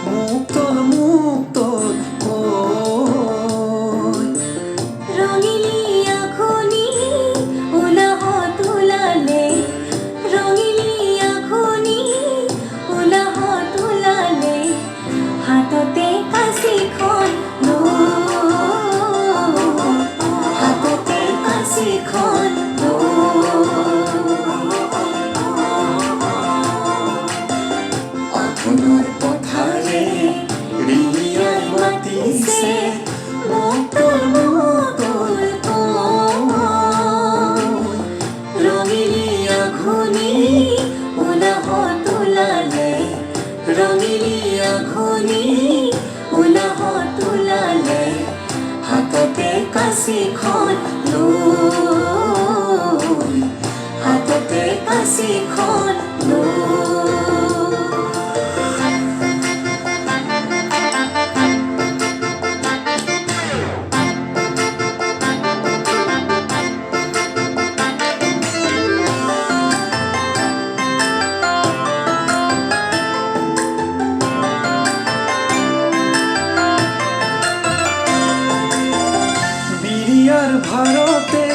মুক্তল মুক্তল কৈ ৰঙিলী আখনি উলাহত ওলালে ৰঙিলী আখনি উলাহত ওলালে হাততে কাঁচিখন হাততে কাঁচিখন আঘোণৰ পথাৰে ৰিঙিয়াই মাতিছে মুক্তল মুক্তল কৈ ৰঙিলী আঘোণি উলাহত ওলালে ৰঙিলী আঘোণি উলাহত ওলালে হাততে কাঁচিখন লৈ হাততে কাঁচিখন বিৰিয়াৰ ভাৰতে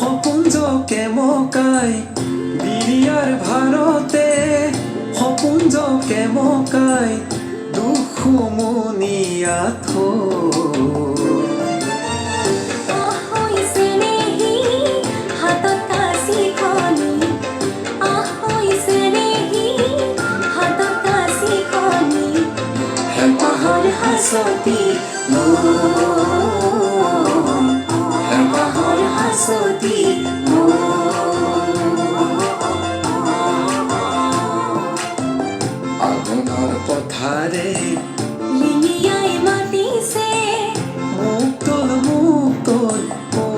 সপোন কেমকাই বিৰিয়াৰ ভাৰতে সপোন কেমকাই দুখমনীয়া হৈছে নেহি হাতত কাঁচিখনি হৈছে নেহি হাতত কাঁচিখনি হেঁপাহৰ হাঁচতি হেঁপাহৰ হাঁচতি আঘোণৰ পথাৰে ৰিঙিয়াই মাতিছে মুক্তল মুক্তল কৈ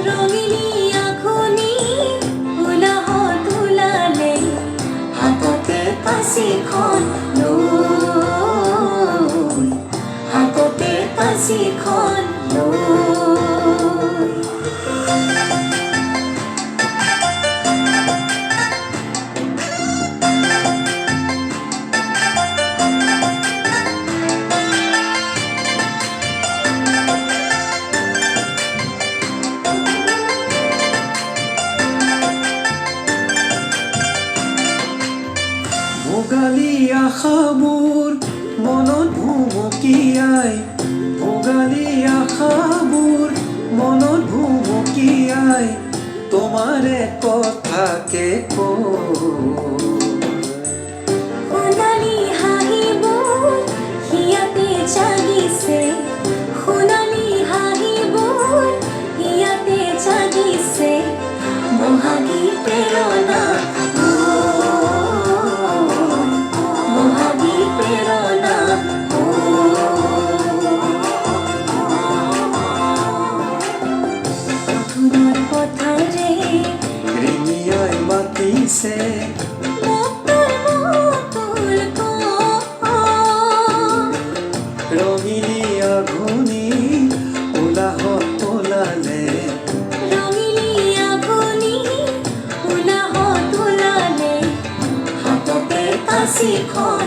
ৰঙিলী আখনি উলাহত ওলালে হাততে কাঁচিখন লৈ হাততে কাঁচিখন ভোগালী আশাবোৰ মনত ভুমুকিয়াই ভোগালী আশাবোৰ মনত ভুমুকিয়াই তোমাৰে কথাকে সোণালী হাঁহিবোৰ হিয়াতে জাগিছে সোণালী হাঁহিবোৰ হিয়াতে জাগিছে বহাগী প্ৰেৰণা বহাগী প্ৰেৰণা আঘোণৰ পথাৰে ৰিঙিয়াই মাতিছে মুক্তল মুক্তল কৈ ৰঙিলী আঘোণি উলাহত ওলালে ৰঙিলী আঘোণি উলাহত ওলালে হাততে কাঁচিখন